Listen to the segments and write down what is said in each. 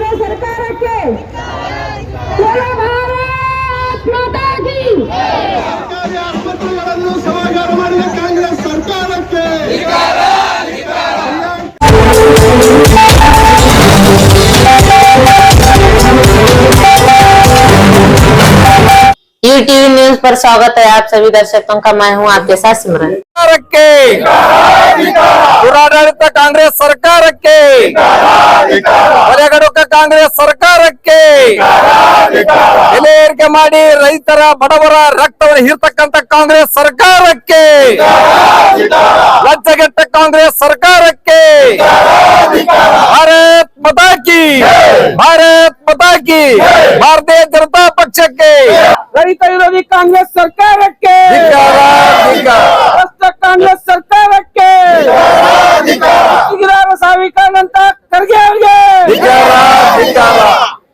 केंद्र सरकारಕ್ಕೆ भारत माता की ಸರ್ಕಾರಿ ಆಸ್ಪತ್ರೆಗಳನ್ನು ಸಮಾಗಾರ ಮಾಡಿದ ಕಾಂಗ್ರೆಸ್ ಸರ್ಕಾರಕ್ಕೆ टीवी न्यूज पर स्वागत है आप सभी दर्शकों का। मैं हूं आपके साथ सिमरन। ದುರಾಡಳಿತ ಕಾಂಗ್ರೆಸ್ ಸರ್ಕಾರಕ್ಕೆ, ಹೊಲೆಗಡುಕ ಕಾಂಗ್ರೆಸ್ ಸರ್ಕಾರಕ್ಕೆ, ಬೆಲೆ ಏರಿಕೆ ಮಾಡಿ ರೈತರ ಬಡವರ ರಕ್ತವನ್ನು ಹೀರ್ತಕ್ಕಂತ ಕಾಂಗ್ರೆಸ್ ಸರ್ಕಾರಕ್ಕೆ, ಲಜ್ಜೆಗೆಟ್ಟ ಕಾಂಗ್ರೆಸ್ ಸರ್ಕಾರಕ್ಕೆ ಭಾರತ್ ಮಾತಾ ಕಿ, ಭಾರತ್ ಮಾತಾ ಕಿ, ಭಾರತೀಯ ಜನತಾ ಪಕ್ಷಕ್ಕೆ, ರೈತ ವಿರೋಧಿ ಕಾಂಗ್ರೆಸ್ ಸರ್ಕಾರಕ್ಕೆ, ಕಾಂಗ್ರೆಸ್ ಸರ್ಕಾರಕ್ಕೆ, ಗುತ್ತಿಗೆದಾರ ಸಾವಿಗೆ ಕಾರಣಂತ ಖರ್ಗೆ ಅವರಿಗೆ,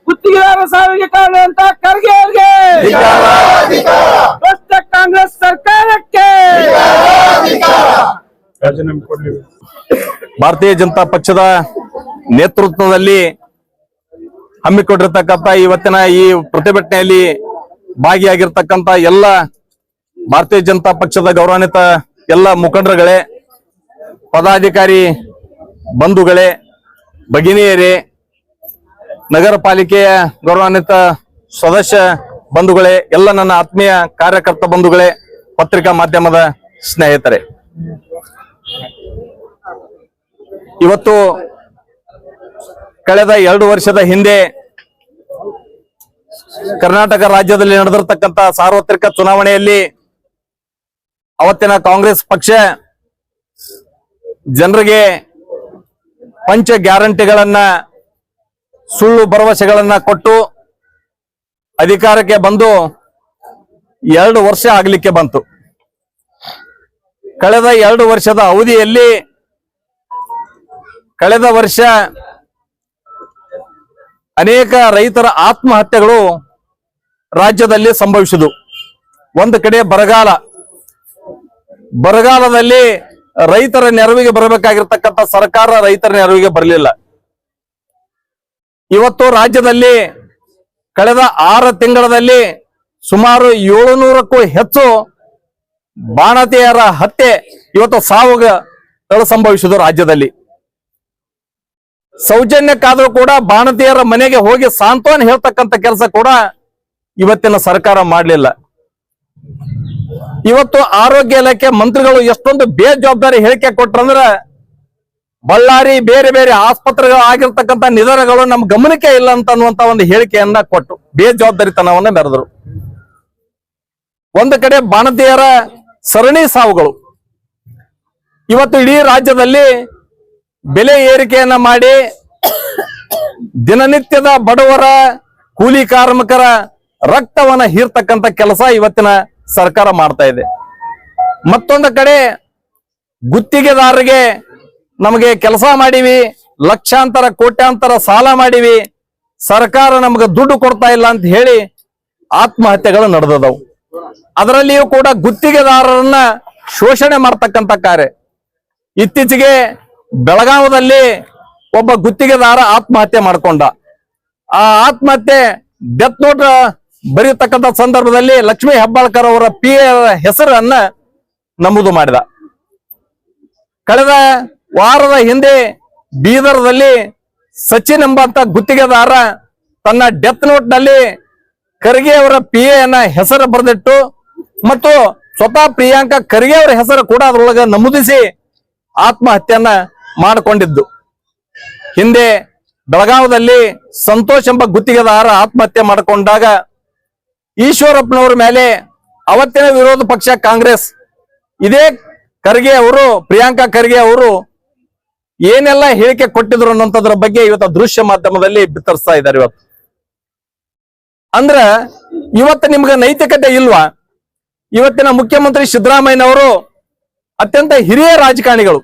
ಗುತ್ತಿಗೆದಾರ ಸಾವಿಗೆ ಕಾರಣಂತ ಖರ್ಗೆ ಅವರಿಗೆ, ಭ್ರಷ್ಟ ಕಾಂಗ್ರೆಸ್ ಸರ್ಕಾರಕ್ಕೆ. ಭಾರತೀಯ ಜನತಾ ಪಕ್ಷದ ನೇತೃತ್ವದಲ್ಲಿ ಹಮ್ಮಿಕೊಂಡಿರ್ತಕ್ಕಂಥ ಇವತ್ತಿನ ಈ ಪ್ರತಿಭಟನೆಯಲ್ಲಿ ಭಾಗಿಯಾಗಿರ್ತಕ್ಕಂಥ ಎಲ್ಲ ಭಾರತೀಯ ಜನತಾ ಪಕ್ಷದ ಗೌರವಾನ್ವಿತ ಎಲ್ಲ ಮುಖಂಡರುಗಳೇ, ಪದಾಧಿಕಾರಿ ಬಂಧುಗಳೇ, ಭಗಿನಿಯರೇ, ನಗರ ಪಾಲಿಕೆಯ ಗೌರವಾನ್ವಿತ ಸದಸ್ಯ ಬಂಧುಗಳೇ, ಎಲ್ಲ ನನ್ನ ಆತ್ಮೀಯ ಕಾರ್ಯಕರ್ತ ಬಂಧುಗಳೇ, ಪತ್ರಿಕಾ ಮಾಧ್ಯಮದ ಸ್ನೇಹಿತರೆ, ಇವತ್ತು ಕಳೆದ 2 ವರ್ಷದ ಹಿಂದೆ ಕರ್ನಾಟಕ ರಾಜ್ಯದಲ್ಲಿ ನಡೆದಿರತಕ್ಕಂತ ಸಾರ್ವತ್ರಿಕ ಚುನಾವಣೆಯಲ್ಲಿ ಅವತ್ತಿನ ಕಾಂಗ್ರೆಸ್ ಪಕ್ಷ ಜನರಿಗೆ ಪಂಚ ಗ್ಯಾರಂಟಿಗಳನ್ನ, ಸುಳ್ಳು ಭರವಸೆಗಳನ್ನ ಕೊಟ್ಟು ಅಧಿಕಾರಕ್ಕೆ ಬಂದು 2 ವರ್ಷ ಆಗ್ಲಿಕ್ಕೆ ಬಂತು. ಕಳೆದ 2 ವರ್ಷದ ಅವಧಿಯಲ್ಲಿ ಕಳೆದ ವರ್ಷ ಅನೇಕ ರೈತರ ಆತ್ಮಹತ್ಯೆಗಳು ರಾಜ್ಯದಲ್ಲಿ ಸಂಭವಿಸಿದವು. ಒಂದು ಕಡೆ ಬರಗಾಲದಲ್ಲಿ ರೈತರ ನೆರವಿಗೆ ಬರಬೇಕಾಗಿರ್ತಕ್ಕಂಥ ಸರ್ಕಾರ ರೈತರ ನೆರವಿಗೆ ಬರಲಿಲ್ಲ. ಇವತ್ತು ರಾಜ್ಯದಲ್ಲಿ ಕಳೆದ 6 ತಿಂಗಳಲ್ಲಿ ಸುಮಾರು 700ಕ್ಕೂ ಹೆಚ್ಚು ಬಾಣತಿಯರ ಹತ್ಯೆ, ಇವತ್ತು ಸಾವುಗಳು ಸಂಭವಿಸಿದವು ರಾಜ್ಯದಲ್ಲಿ. ಸೌಜನ್ಯಕ್ಕಾದ್ರೂ ಕೂಡ ಬಾಣತಿಯರ ಮನೆಗೆ ಹೋಗಿ ಸಾಂತ್ವನ ಹೇಳ್ತಕ್ಕಂಥ ಕೆಲಸ ಕೂಡ ಇವತ್ತಿನ ಸರ್ಕಾರ ಮಾಡಲಿಲ್ಲ. ಇವತ್ತು ಆರೋಗ್ಯ ಇಲಾಖೆ ಮಂತ್ರಿಗಳು ಎಷ್ಟೊಂದು ಬೇಜವಾಬ್ದಾರಿ ಹೇಳಿಕೆ ಕೊಟ್ರಂದ್ರ, ಬಳ್ಳಾರಿ ಬೇರೆ ಬೇರೆ ಆಸ್ಪತ್ರೆಗಳು ಆಗಿರ್ತಕ್ಕಂಥ ನಿಧನಗಳು ನಮ್ ಗಮನಕ್ಕೆ ಇಲ್ಲ ಅಂತ ಅನ್ನುವಂತ ಒಂದು ಹೇಳಿಕೆಯನ್ನ ಕೊಟ್ಟು ಬೇಜವಾಬ್ದಾರಿತನವನ್ನ ಮೆರೆದರು. ಒಂದು ಕಡೆ ಬಾಣತಿಯರ ಸರಣಿ ಸಾವುಗಳು. ಇವತ್ತು ಇಡೀ ರಾಜ್ಯದಲ್ಲಿ ಬೆಲೆ ಏರಿಕೆಯನ್ನ ಮಾಡಿ ದಿನನಿತ್ಯದ ಬಡವರ, ಕೂಲಿ ಕಾರ್ಮಿಕರ ರಕ್ತವನ್ನ ಹೀರ್ತಕ್ಕಂಥ ಕೆಲಸ ಇವತ್ತಿನ ಸರ್ಕಾರ ಮಾಡ್ತಾ ಇದೆ. ಮತ್ತೊಂದು ಕಡೆ ಗುತ್ತಿಗೆದಾರರಿಗೆ ನಮಗೆ ಕೆಲಸ ಮಾಡಿವಿ, ಲಕ್ಷಾಂತರ ಕೋಟ್ಯಾಂತರ ಸಾಲ ಮಾಡಿವಿ, ಸರ್ಕಾರ ನಮ್ಗೆ ದುಡ್ಡು ಕೊಡ್ತಾ ಇಲ್ಲ ಅಂತ ಹೇಳಿ ಆತ್ಮಹತ್ಯೆಗಳು ನಡೆದವು. ಅದರಲ್ಲಿಯೂ ಕೂಡ ಗುತ್ತಿಗೆದಾರರನ್ನ ಶೋಷಣೆ ಮಾಡ್ತಕ್ಕಂಥ ಕಾರ್ಯ. ಇತ್ತೀಚೆಗೆ ಬೆಳಗಾವದಲ್ಲಿ ಒಬ್ಬ ಗುತ್ತಿಗೆದಾರ ಆತ್ಮಹತ್ಯೆ ಮಾಡ್ಕೊಂಡ. ಆ ಆತ್ಮಹತ್ಯೆ ಡೆತ್ ನೋಟ್ ಬರೆಯತಕ್ಕಂಥ ಸಂದರ್ಭದಲ್ಲಿ ಲಕ್ಷ್ಮೀ ಹೆಬ್ಬಾಳ್ಕರ್ ಅವರ PA ಹೆಸರನ್ನ ನಮೂದು ಮಾಡಿದ. ಕಳೆದ ವಾರದ ಹಿಂದೆ ಬೀದರ್ದಲ್ಲಿ ಸಚಿನ್ ಎಂಬಂತ ಗುತ್ತಿಗೆದಾರ ತನ್ನ ಡೆತ್ ನೋಟ್ ನಲ್ಲಿ ಖರ್ಗೆ ಅವರ PA ಹೆಸರು ಬರೆದಿಟ್ಟು ಮತ್ತು ಸ್ವತಃ ಪ್ರಿಯಾಂಕಾ ಖರ್ಗೆ ಅವರ ಹೆಸರು ಕೂಡ ಅದರೊಳಗೆ ನಮೂದಿಸಿ ಆತ್ಮಹತ್ಯೆಯನ್ನ ಮಾಡಿಕೊಂಡಿದ್ದು. ಹಿಂದೆ ಬೆಳಗಾವದಲ್ಲಿ ಸಂತೋಷ್ ಎಂಬ ಗುತ್ತಿಗೆದಾರ ಆತ್ಮಹತ್ಯೆ ಮಾಡಿಕೊಂಡಾಗ ಈಶ್ವರಪ್ಪನವರ ಮೇಲೆ ಅವತ್ತಿನ ವಿರೋಧ ಪಕ್ಷ ಕಾಂಗ್ರೆಸ್, ಇದೇ ಖರ್ಗೆ ಅವರು, ಪ್ರಿಯಾಂಕಾ ಖರ್ಗೆ ಅವರು ಏನೆಲ್ಲ ಹೇಳಿಕೆ ಕೊಟ್ಟಿದ್ರು ಅನ್ನೋದ್ರ ಬಗ್ಗೆ ಇವತ್ತು ದೃಶ್ಯ ಮಾಧ್ಯಮದಲ್ಲಿ ಬಿತ್ತರಿಸ್ತಾ ಇದ್ದಾರೆ. ಅಂದ್ರ ಇವತ್ತು ನಿಮ್ಗೆ ನೈತಿಕತೆ ಇಲ್ವಾ? ಇವತ್ತಿನ ಮುಖ್ಯಮಂತ್ರಿ ಸಿದ್ದರಾಮಯ್ಯನವರು ಅತ್ಯಂತ ಹಿರಿಯ ರಾಜಕಾರಣಿಗಳು,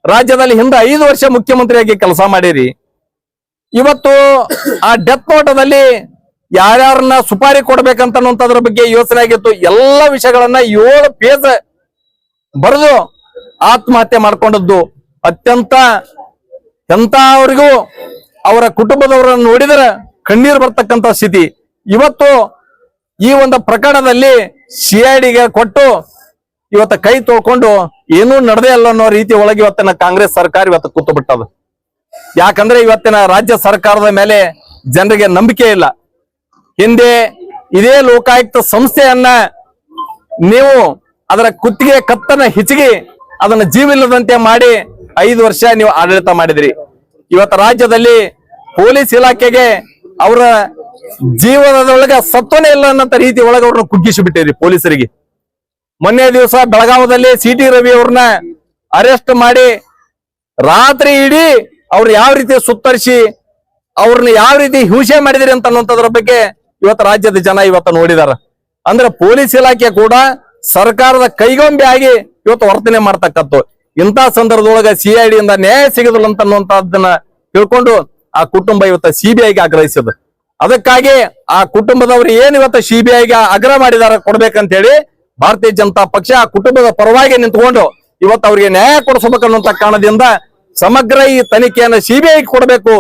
ರಾಜ್ಯದಲ್ಲಿ ಹಿಂದೆ 5 ವರ್ಷ ಮುಖ್ಯಮಂತ್ರಿಯಾಗಿ ಕೆಲಸ ಮಾಡಿರಿ. ಇವತ್ತು ಆ ಡೆತ್ ನೋಟದಲ್ಲಿ ಯಾರ್ಯಾರನ್ನ ಸುಪಾರಿ ಕೊಡ್ಬೇಕಂತನ್ನೋದ್ರ ಬಗ್ಗೆ ಯೋಚನೆ ಆಗಿತ್ತು. ಎಲ್ಲ ವಿಷಯಗಳನ್ನ 7 ಪೇಜ್ ಬರೆದು ಆತ್ಮಹತ್ಯೆ ಮಾಡ್ಕೊಂಡದ್ದು ಅತ್ಯಂತ ಎಂತವರಿಗೂ ಅವರ ಕುಟುಂಬದವರನ್ನು ನೋಡಿದರೆ ಕಣ್ಣೀರು ಬರ್ತಕ್ಕಂತ ಸ್ಥಿತಿ. ಇವತ್ತು ಈ ಒಂದು ಪ್ರಕರಣದಲ್ಲಿ ಸಿಐಡಿಗೆ ಕೊಟ್ಟು ಇವತ್ತ ಕೈ ತೊಳ್ಕೊಂಡು ಏನೂ ನಡೆದೇ ಅಲ್ಲ ಅನ್ನೋ ರೀತಿ ಒಳಗೆ ಇವತ್ತಿನ ಕಾಂಗ್ರೆಸ್ ಸರ್ಕಾರ ಇವತ್ತು ಕೂತು ಬಿಟ್ಟದ. ಯಾಕಂದ್ರೆ ಇವತ್ತಿನ ರಾಜ್ಯ ಸರ್ಕಾರದ ಮೇಲೆ ಜನರಿಗೆ ನಂಬಿಕೆ ಇಲ್ಲ. ಹಿಂದೆ ಇದೇ ಲೋಕಾಯುಕ್ತ ಸಂಸ್ಥೆಯನ್ನ ನೀವು ಅದರ ಕುತ್ತಿಗೆ ಕತ್ತನ ಹಿಚಿಗಿ ಅದನ್ನ ಜೀವಿಲ್ಲದಂತೆ ಮಾಡಿ 5 ವರ್ಷ ನೀವು ಆಡಳಿತ ಮಾಡಿದ್ರಿ. ಇವತ್ತು ರಾಜ್ಯದಲ್ಲಿ ಪೊಲೀಸ್ ಇಲಾಖೆಗೆ ಅವರ ಜೀವನದೊಳಗೆ ಸತ್ವನೇ ಇಲ್ಲ ಅನ್ನೋ ರೀತಿ ಒಳಗೆ ಅವ್ರನ್ನ ಕುಗ್ಗಿಸಿ ಬಿಟ್ಟಿರಿ ಪೊಲೀಸರಿಗೆ. ಮೊನ್ನೆ ದಿವಸ ಬೆಳಗಾವದಲ್ಲಿ CT ರವಿ ಅವ್ರನ್ನ ಅರೆಸ್ಟ್ ಮಾಡಿ ರಾತ್ರಿ ಇಡೀ ಅವ್ರು ಯಾವ ರೀತಿ ಸುತ್ತರಿಸಿ ಅವ್ರನ್ನ ಯಾವ ರೀತಿ ಹಿಂಸೆ ಮಾಡಿದಿರಿ ಅಂತ ಅನ್ನುವಂಥದ್ರ ಬಗ್ಗೆ ಇವತ್ತು ರಾಜ್ಯದ ಜನ ಇವತ್ತು ನೋಡಿದಾರ. ಅಂದ್ರೆ ಪೊಲೀಸ್ ಇಲಾಖೆ ಕೂಡ ಸರ್ಕಾರದ ಕೈಗೊಂಬೆ ಆಗಿ ಇವತ್ತು ವರ್ತನೆ ಮಾಡ್ತಕ್ಕಂಥ ಇಂಥ ಸಂದರ್ಭದೊಳಗೆ CID ಇಂದ ನ್ಯಾಯ ಸಿಗದಿಲ್ಲ ಅಂತ ಅನ್ನುವಂಥದ್ದನ್ನ ತಿಳ್ಕೊಂಡು ಆ ಕುಟುಂಬ ಇವತ್ತು CBIಗೆ ಆಗ್ರಹಿಸಿದ. ಅದಕ್ಕಾಗಿ ಆ ಕುಟುಂಬದವರು ಏನ್ ಇವತ್ತು CBIಗೆ ಆಗ್ರಹ ಮಾಡಿದಾರ ಕೊಡ್ಬೇಕಂತ ಹೇಳಿ ಭಾರತೀಯ ಜನತಾ ಪಕ್ಷ ಆ ಕುಟುಂಬದ ಪರವಾಗಿ ನಿಂತ್ಕೊಂಡು ಇವತ್ತು ಅವರಿಗೆ ನ್ಯಾಯ ಕೊಡಿಸಬೇಕನ್ನುವಂತ ಕಾರಣದಿಂದ ಸಮಗ್ರ ಈ ತನಿಖೆಯನ್ನು CBIಗೆ ಕೊಡಬೇಕು.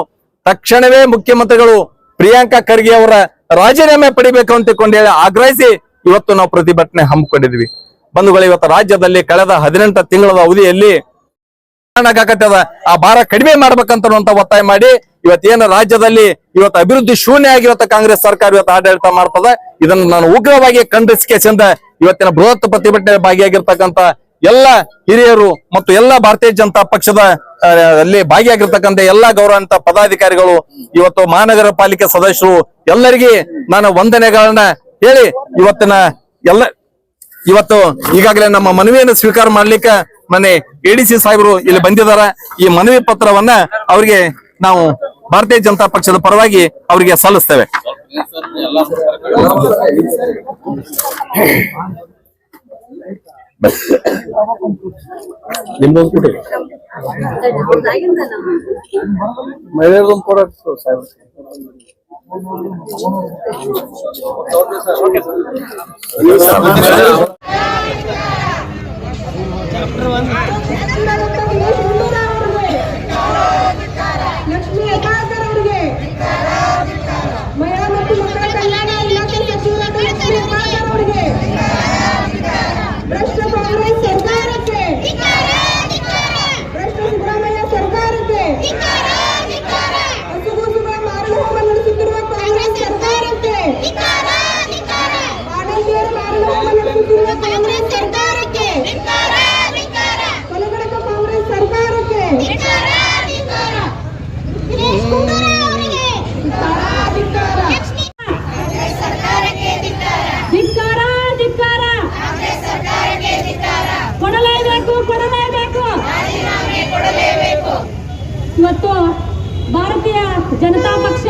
ತಕ್ಷಣವೇ ಮುಖ್ಯಮಂತ್ರಿಗಳು ಪ್ರಿಯಾಂಕಾ ಖರ್ಗೆ ಅವರ ರಾಜೀನಾಮೆ ಪಡಿಬೇಕು ಅಂತ ಹೇಳಿ ಆಗ್ರಹಿಸಿ ಇವತ್ತು ನಾವು ಪ್ರತಿಭಟನೆ ಹಮ್ಮಿಕೊಂಡಿದ್ವಿ. ಬಂಧುಗಳು, ಇವತ್ತು ರಾಜ್ಯದಲ್ಲಿ ಕಳೆದ 18 ತಿಂಗಳ ಅವಧಿಯಲ್ಲಿ ಆ ಭಾರ ಕಡಿಮೆ ಮಾಡ್ಬೇಕಂತ ಒತ್ತಾಯ ಮಾಡಿ ಇವತ್ತೇನು ರಾಜ್ಯದಲ್ಲಿ ಇವತ್ತು ಅಭಿವೃದ್ಧಿ ಶೂನ್ಯ ಆಗಿ ಇವತ್ತು ಕಾಂಗ್ರೆಸ್ ಸರ್ಕಾರ ಇವತ್ತು ಆಡಳಿತ ಮಾಡ್ತದೆ. ಇದನ್ನು ನಾನು ಉಗ್ರವಾಗಿ ಖಂಡಿಸಿಕೆಸಿಂದ ಇವತ್ತಿನ ಬೃಹತ್ ಪ್ರತಿಭಟನೆ ಭಾಗಿಯಾಗಿರ್ತಕ್ಕಂಥ ಎಲ್ಲ ಹಿರಿಯರು ಮತ್ತು ಎಲ್ಲ ಭಾರತೀಯ ಜನತಾ ಪಕ್ಷದ ಅಲ್ಲಿ ಭಾಗಿಯಾಗಿರ್ತಕ್ಕಂಥ ಎಲ್ಲಾ ಗೌರವಾನ್ವಿತ ಪದಾಧಿಕಾರಿಗಳು, ಇವತ್ತು ಮಹಾನಗರ ಪಾಲಿಕೆ ಸದಸ್ಯರು ಎಲ್ಲರಿಗೆ ನಾನು ವಂದನೆಗಳನ್ನ ಹೇಳಿ ಇವತ್ತು ಈಗಾಗಲೇ ನಮ್ಮ ಮನವಿಯನ್ನು ಸ್ವೀಕಾರ ಮಾಡ್ಲಿಕ್ಕೆ ಮನೆ ADC ಸಾಹೇಬರು ಇಲ್ಲಿ ಬಂದಿದಾರ. ಈ ಮನವಿ ಪತ್ರವನ್ನ ಅವರಿಗೆ ನಾವು ಭಾರತೀಯ ಜನತಾ ಪಕ್ಷದ ಪರವಾಗಿ ಅವರಿಗೆ ಸಲ್ಲಿಸ್ತೇವೆ. ನಿಮ್ದೊಂದು ಕೊಡಿ, ಮಹಿಳೆಯರದೊಂದು ಕೊಡ ಸಾಹೇಬ್. ಲಕ್ಷ್ಮೀ ಹೆಬ್ಬಾಳ್ಕರ್ ಅವರಿಗೆ, ಮಹಿಳಾ ಮತ್ತು ಮಕ್ಕಳ ಕಲ್ಯಾಣ ಇಲಾಖೆ ಸಚಿವರಾದ ಲಕ್ಷ್ಮೀ ಹೆಬ್ಬಾಳ್ಕರ್ ಅವರಿಗೆ, ಭ್ರಷ್ಟ ಕಾಂಗ್ರೆಸ್ ಸರ್ಕಾರಕ್ಕೆ, ಭ್ರಷ್ಟ ಸಿದ್ದರಾಮಯ್ಯ ಸರ್ಕಾರಕ್ಕೆ, ಹಸುಗೂಸುಗಳ ಮಾರಣ ಹೋಮ ನಡೆಸುತ್ತಿರುವ ಕಾಂಗ್ರೆಸ್ ಸರ್ಕಾರಕ್ಕೆ, ಬಾಣಂತಿಯರು ಮಾರಣ ಹೋಮ ನಡೆಸುತ್ತಿರುವ ಕಾಂಗ್ರೆಸ್ ಸರ್ಕಾರಕ್ಕೆ, ಕೊಲೆಗಡಕ ಕಾಂಗ್ರೆಸ್ ಸರ್ಕಾರಕ್ಕೆ, ಇವತ್ತು ಭಾರತೀಯ ಜನತಾ ಪಕ್ಷ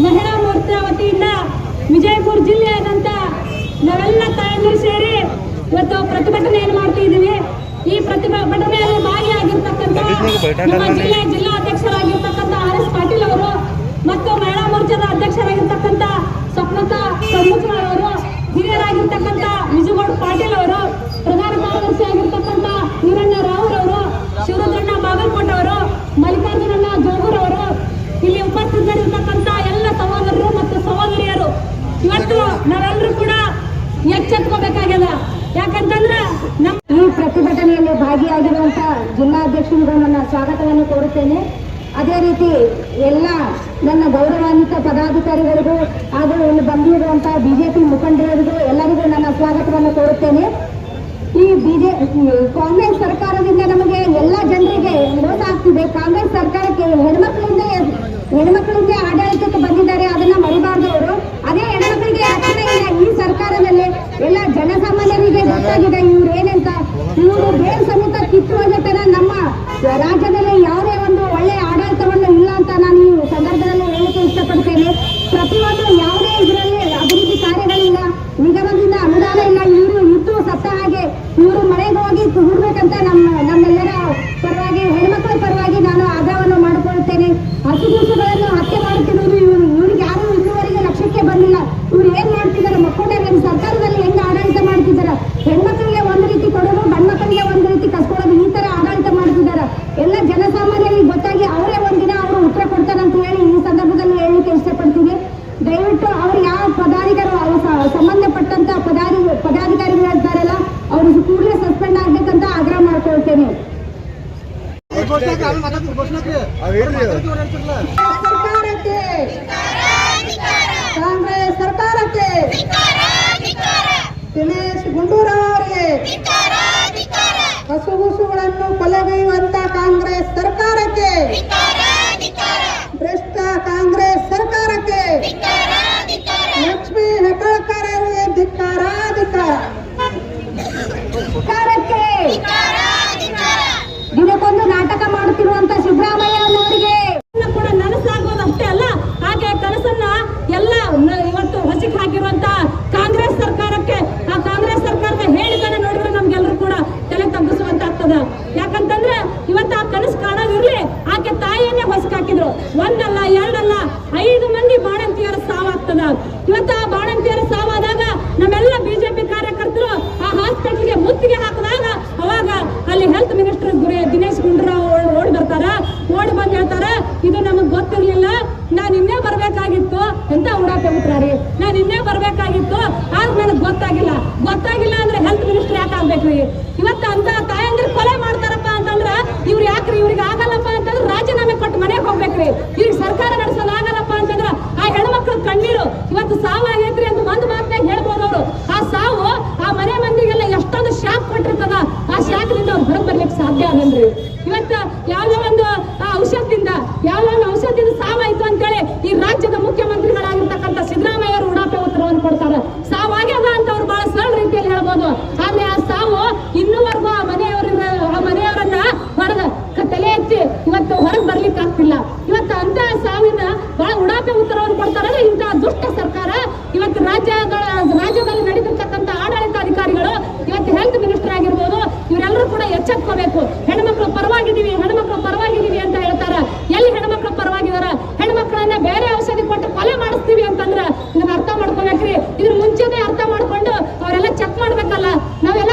ಮಹಿಳಾ ಮೋರ್ಚಾ ವತಿಯಿಂದ ವಿಜಯಪುರ ಜಿಲ್ಲೆಯಾದಂತ ನಾವೆಲ್ಲ ತಾಯಂದಿರು ಸೇರಿ ಇವತ್ತು ಪ್ರತಿಭಟನೆಯನ್ನು ಮಾಡ್ತಿದ್ದೀವಿ. ಈ ಪ್ರತಿಭಟನೆಯಲ್ಲಿ ಭಾಗಿಯಾಗಿರ್ತಕ್ಕಂಥ ನಮ್ಮ ಜಿಲ್ಲಾಧ್ಯಕ್ಷರಾಗಿರ್ತಕ್ಕಂಥ RS ಪಾಟೀಲ್ ಅವರು ಮತ್ತು ಮಹಿಳಾ ಮೋರ್ಚಾದ ಅಧ್ಯಕ್ಷರಾಗಿರ್ತಕ್ಕಂಥ ಸ್ವಪ್ನತಾ ಸಂಬುಜ್ವಾರ್ ಅವರು, ಹಿರಿಯರಾಗಿರ್ತಕ್ಕಂಥ ನಿಜಗೌಡ ಪಾಟೀಲ್ ಅವರು, ಪ್ರಧಾನ ಕಾರ್ಯದರ್ಶಿ ಆಗಿರ್ತಕ್ಕಂಥ ಈರಣ್ಣ ರಾವ್ ಅವರು, ಶಿವರುದ್ರಣ್ಣ ಬಾಗಲಕೋಟೆ ಅವರು, ಮಲ್ಲಿಕಾರ್ಜುನಣ್ಣ ಜೋಗೂರ್ ಅವರು, ಇಲ್ಲಿ ಉಪಸ್ಥಿತರಿರ್ತಕ್ಕಂಥ ಎಲ್ಲ ಸಹೋದರರು ಮತ್ತು ಸಹೋದರಿಯರು, ಇವತ್ತು ನಾವೆಲ್ಲರೂ ಕೂಡ ಎಚ್ಚೆತ್ಕೋಬೇಕಾಗ್ಯದ. ಯಾಕಂತಂದ್ರೆ ಈ ಪ್ರತಿಭಟನೆಯಲ್ಲಿ ಭಾಗಿಯಾಗಿರುವಂತ ಜಿಲ್ಲಾಧ್ಯಕ್ಷರಿಗೆ ನನ್ನ ಸ್ವಾಗತವನ್ನು ಕೋರುತ್ತೇನೆ. ಅದೇ ರೀತಿ ಎಲ್ಲ ನನ್ನ ಗೌರವಾನ್ವಿತ ಪದಾಧಿಕಾರಿಗಳಿಗೂ ಹಾಗೂ ಇಲ್ಲಿ ಬಂದಿರುವಂತಹ BJP ಮುಖಂಡರಿಗೂ ಎಲ್ಲರಿಗೂ ನನ್ನ ಸ್ವಾಗತವನ್ನು ಕೋರುತ್ತೇನೆ. ಈ ಕಾಂಗ್ರೆಸ್ ಸರ್ಕಾರದಿಂದ ನಮಗೆ ಎಲ್ಲ ಜನರಿಗೆ ಮೋಸ ಆಗ್ತಿದೆ. ಕಾಂಗ್ರೆಸ್ ಸರ್ಕಾರಕ್ಕೆ ಹೆಣ್ಮಕ್ಳಿಂದ ಆಡಳಿತಕ್ಕೆ ಬಂದಿದ್ದಾರೆ, ಅದನ್ನ ಮರಿಬಾರ್ದು ಅವರು. ಅದೇ ಹೆಣ್ಮಕ್ಳಿಗೆ ಯಾಕಂದ್ರೆ ಈ ಸರ್ಕಾರದಲ್ಲಿ ಎಲ್ಲ ಜನಸಾಮಾನ್ಯರಿಗೆ ಗೊತ್ತಾಗಿದೆ ಇವ್ರು ಏನಂತ. ಇವರು ಬೇರೆ ಸಮೇತ ಕಿತ್ತುವ ಜೊತೆನ ನಮ್ಮ ರಾಜ್ಯದಲ್ಲಿ ಯಾವುದೇ ಒಂದು ಒಳ್ಳೆಯ ಆಡಳಿತವನ್ನು ಇಲ್ಲ ಅಂತ ನಾನು ಈ ಸಂದರ್ಭದಲ್ಲಿ ಹೇಳಕ್ಕೆ ಇಷ್ಟಪಡ್ತೇನೆ. ಪ್ರತಿಯೊಂದು ಯಾವುದೇ ಇದರಲ್ಲಿ ಅಭಿವೃದ್ಧಿ ಕಾರ್ಯಗಳಿಲ್ಲ, ನಿಗಮದಿಂದ ಅನುದಾನ ಇಲ್ಲ. ಇವರು ಇದ್ದು ಸತ್ತ ಹಾಗೆ ಇವರು ಮನೆಗೆ ಹೋಗಿ ಕೂಡ್ಬೇಕಂತ ನಮ್ಮೆಲ್ಲರ ಪರವಾಗಿ ಹೆಣ್ಮಕ್ಳ ಪರವಾಗಿ ನಾನು ಆಗ್ರಹವನ್ನು ಮಾಡಿಕೊಳ್ಳುತ್ತೇನೆ. ಹಸುಗೂಸುಗಳನ್ನು ಹತ್ಯೆ ಮಾಡುತ್ತಿರುವುದು ಇವ್ರಿಗೆ ಯಾರು ಇನ್ನೂವರೆಗೆ ಲಕ್ಷ್ಯಕ್ಕೆ ಬಂದಿಲ್ಲ. ಇವ್ರು ಏನ್ ಮಾಡ್ತಿದ್ದಾರೆ, ಮಕ್ಕಳಿಗೆ ಸರ್ಕಾರದಲ್ಲಿ ಹೆಂಗ್ ಆಡಳಿತ ಮಾಡ್ತಿದ್ದಾರೆ, ಹೆಣ್ಮಕ್ಳಿಗೆ ಒಂದು ರೀತಿ ಕೊಡೋದು, ಗಂಡ್ಮಕ್ಳಿಗೆ ಒಂದು ರೀತಿ ಕಸ್ಕೊಳ್ಳೋದು, ಈ ತರ ಆಡಳಿತ ಮಾಡ್ತಿದ್ದಾರೆ. ಎಲ್ಲ ಜನಸಾಮಾನ್ಯರಿಗೆ ಗೊತ್ತಾಗಿ ಅವರೇ ಒಂದಿನ ಅವರು ಉತ್ತರ ಕೊಡ್ತಾರೆ. ಸರ್ಕಾರಕ್ಕೆ ಕಾಂಗ್ರೆಸ್ ಸರ್ಕಾರಕ್ಕೆ ದಿನೇಶ್ ಗುಂಡೂರಾವ್ ಅವರಿಗೆ ಹಸುಗಳನ್ನು ಕೊಲೆಗೈಯುವಂತ ಕಾಂಗ್ರೆಸ್ ಸರ್ಕಾರಕ್ಕೆ ಭ್ರಷ್ಟ ಕಾಂಗ್ರೆಸ್ ಸರ್ಕಾರಕ್ಕೆ ಲಕ್ಷ್ಮೀ ಹೆಬ್ಬಾಳ್ಕರ್ ಅವರಿಗೆ ಧಿಕ್ಕಾರ ಸರ್ಕಾರಕ್ಕೆ ದಿನಕ್ಕೊಂದು ನಾಟಕ ಮಾಡುತ್ತಿರುವಂತ ಸಿದ್ದರಾಮಯ್ಯ ಅವರಿಗೆ ಕೂಡ ನನಸಾಗೋದು ಅಷ್ಟೇ ಅಲ್ಲ, ಹಾಗೆ ಕನಸನ್ನ ಎಲ್ಲ ಇವತ್ತು ಹೊಸಿಗೆ ಹಾಕಿರುವಂತ ಕಾಂಗ್ರೆಸ್ ಸರ್ಕಾರಕ್ಕೆ, ಆ ಕಾಂಗ್ರೆಸ್ ಸರ್ಕಾರದ ಹೇಳಿಕೆನ ನೋಡಿದ್ರೆ ನಮ್ಗೆಲ್ಲರೂ ಕೂಡ ತಲೆ ತಗ್ಗಿಸುವಂತಾಗ್ತದ. ಯಾಕಂತಂದ್ರೆ ಇವತ್ತು ಆ ಕನಸು ಕಾಣೋದಿರ್ಲಿ, ಆಕೆ ತಾಯಿಯನ್ನೇ ಹೊಸಕ್ ಹಾಕಿದ್ರು. ಒಂದಲ್ಲ ಎರಡಲ್ಲ 5 ಮಂದಿ ಬಾಣಂತಿಯರ ಸಾವಾಗ್ತದ. ಇವತ್ತು ಆ ಬಾಣಂತಿಯರ ಸಾವಾದಾಗ ನಮ್ಮೆಲ್ಲ ಬಿಜೆಪಿ ಕಾರ್ಯಕರ್ತರು ಆ ಹಾಸ್ಪಿಟಲ್ಗೆ ಮುತ್ತಿಗೆ ಹಾಕಿದಾಗ ಅವಾಗ ಅಲ್ಲಿ ಹೆಲ್ತ್ ಮಿನಿಸ್ಟರ್ ದಿನೇಶ್ ಗುಂಡೂರಾವ್ ಓಡಿ ಬರ್ತಾರ. ಓಡಿ ಬಂದು ಹೇಳ್ತಾರ, ಇದು ನಮಗ್ ಗೊತ್ತಿರ್ಲಿಲ್ಲ, ನಾನ್ ಇನ್ನೇ ಬರ್ಬೇಕಾಗಿತ್ತು ಎಂತ ಉಡಾಪೆ ಉತ್ರಾರಿ, ನಾನ್ ಇನ್ನೇ ಬರ್ಬೇಕಾಗಿತ್ತು, ಆದ್ರೆ ನನಗ್ ಗೊತ್ತಾಗಿಲ್ಲ ಅಂದ್ರೆ ಹೆಲ್ತ್ ಮಿನಿಸ್ಟರ್ ಯಾಕೆ ಆಗ್ಬೇಕ್ರಿ? ಇವತ್ತು ಅಂತ ತಾಯಂದ್ರೆ ಕೊಲೆ ಮಾಡ್ತಾರಪ್ಪ ಅಂತಂದ್ರ ಇವ್ರು ಯಾಕ್ರಿ? ಇವ್ರಿಗೆ ಆಗಲ್ಲಪ್ಪ ಅಂತಂದ್ರೆ ರಾಜೀನಾಮೆ ಕೊಟ್ಟು ಮನೆಗೆ ಹೋಗ್ಬೇಕ್ರಿ. ಇವ್ರಿಗೆ ಸರ್ಕಾರ ನಡೆಸೋದು ಆಗಲ್ಲಪ್ಪ ಅಂತಂದ್ರ ಆ ಹೆಣ್ಮಕ್ಳು ಕಣ್ಣೀರು ಇವತ್ತು ಸಾವಾಗೈತ್ರಿ ಅಂತ ಒಂದು ಮಾತನಾಗ ಹೇಳ್ಬೋದು ಅವರು. ಆ ಸಾವು ಆ ಮನೆ ಮಂದಿಗೆಲ್ಲ ಎಷ್ಟೊಂದು ಶಾಕ್ ಕೊಟ್ಟಿರ್ತದ, ಆ ಶಾಕ್ದಿಂದ ಅವ್ರು ಹೊರಗೆ ಬರ್ಲಿಕ್ಕೆ ಸಾಧ್ಯ ಆಗಲ್ರಿ. ಇವತ್ತು ಯಾವ್ದೋ ಒಂದು ಔಷಧದಿಂದ ಸಾವಾಯ್ತು ಅಂತೇಳಿ ಈ ರಾಜ್ಯದ ಮುಖ್ಯಮಂತ್ರಿಗಳಾಗಿರ್ತಕ್ಕಂಥ ಸಿದ್ದರಾಮಯ್ಯ ಅವರು ಉಡಾಪೆ ಉತ್ತರವನ್ನು ಕೊಡ್ತಾರೆ. ಸಾವಾಗ್ಯದ ಅಂತ ಅವ್ರು ಬಹಳ ಸರಳ ರೀತಿಯಲ್ಲಿ ಹೇಳ್ಬೋದು. ಆದ್ರೆ ಆ ಸಾವು ಇನ್ನೂವರೆಗೂ ಆ ಮನೆಯವರನ್ನ ಹೊರಗೆ ತಲೆ ಎತ್ತಿ ಇವತ್ತು ಹೊರಗೆ ಬರ್ಲಿಕ್ಕೆ ಆಗ್ತಿಲ್ಲ. ಇವತ್ತು ಅಂತ ಸಾವಿನ ಬಹಳ ಉಡಾಪೆ ಉತ್ತರವನ್ನು ಕೊಡ್ತಾರೆ ಇಂತಹ ದುಷ್ಟ ಸರ್ಕಾರ. ಇವತ್ತು ರಾಜ್ಯದಲ್ಲಿ ನಡೆದಿರ್ತಕ್ಕಂಥ ಆಡಳಿತಾಧಿಕಾರಿಗಳು, ಇವತ್ತು ಹೆಲ್ತ್ ಮಿನಿಸ್ಟರ್ ಆಗಿರ್ಬೋದು, ಇವರೆಲ್ಲರೂ ಕೂಡ ಎಚ್ಚೆತ್ಕೋಬೇಕು. ಹೆಣ್ಮಕ್ಳು ಪರವಾಗಿದ್ದೀವಿ ಅಂತ ಹೇಳ್ತಾರ. ಎಲ್ಲಿ ಹೆಣ್ಮಕ್ಳು ಪರವಾಗಿದಾರ? ಹೆಣ್ಮಕ್ಳನ್ನ ಬೇರೆ ಔಷಧಿ ಕೊಟ್ಟು ಕೊಲೆ ಮಾಡಿಸ್ತೀವಿ ಅಂತಂದ್ರ ಇದನ್ನ ಅರ್ಥ ಮಾಡ್ಕೋಬೇಕ್ರಿ. ಇದ್ರ ಮುಂಚೆನೆ ಅರ್ಥ ಮಾಡ್ಕೊಂಡು ಅವರೆಲ್ಲ ಚೆಕ್ ಮಾಡ್ಬೇಕಲ್ಲ, ನಾವೆಲ್ಲ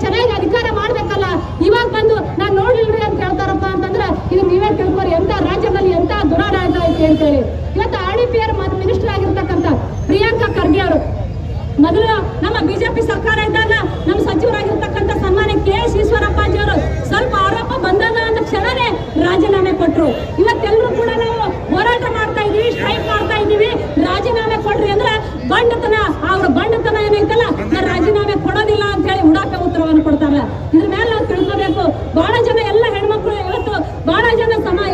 ಚೆನ್ನಾಗಿ ಅಧಿಕಾರ ಮಾಡ್ಬೇಕಲ್ಲ. ಇವಾಗ ಬಂದು ನಾನ್ ನೋಡಿಲ್ರಿ ಅಂತ ಹೇಳ್ತಾರಪ್ಪ ಅಂತಂದ್ರ ಇದು ನೀವೇ ತಿಳ್ಕೊರಿ ಎಂತ ರಾಜ್ಯದಲ್ಲಿ ಎಂತ ದುರಾಡಳಿತ ಐತಿ ಅಂತೇಳಿ. ಇವತ್ತು RDPR ಮಿನಿಸ್ಟರ್ ಆಗಿರ್ತಕ್ಕಂಥ ಪ್ರಿಯಾಂಕಾ ಖರ್ಗೆ ಅವರು ಮೊದಲು ನಮ್ಮ ಬಿಜೆಪಿ ಸರ್ಕಾರ ಇದ್ದಾಗ ನಮ್ಮ ಸಚಿವರಾಗಿರ್ತಕ್ಕಂಥ ಸನ್ಮಾನ್ಯ KS ಈಶ್ವರಪ್ಪಾಜಿ ಅವರು ಸ್ವಲ್ಪ ಆರೋಪ ಬಂದದ ಅಂದ ಕ್ಷಣನೇ ರಾಜೀನಾಮೆ ಕೊಟ್ರು. ಇವತ್ತೆಲ್ಲರೂ ಕೂಡ ನಾವು ಹೋರಾಟ ಮಾಡ್ತಾ ಇದೀವಿ, ಸ್ಟ್ರೈಕ್ ಮಾಡ್ತಾ ಇದೀವಿ, ರಾಜೀನಾಮೆ ಕೊಡ್ರಿ ಅಂದ್ರೆ ಅವ್ರ ಬಂಡತನ ಏನೈತಲ್ಲ, ನಾನು ರಾಜೀನಾಮೆ ಕೊಡೋದಿಲ್ಲ ಅಂತ ಹೇಳಿ ಉಡಾಪೆ ಉತ್ತರವನ್ನು ಕೊಡ್ತಾರೆ. ಇದ್ರ ಮೇಲೆ ನಾವು ತಿಳ್ಕೋಬೇಕು. ಬಹಳ ಜನ ಎಲ್ಲ ಹೆಣ್ಮಕ್ಳು ಇವತ್ತು ಬಹಳ ಜನ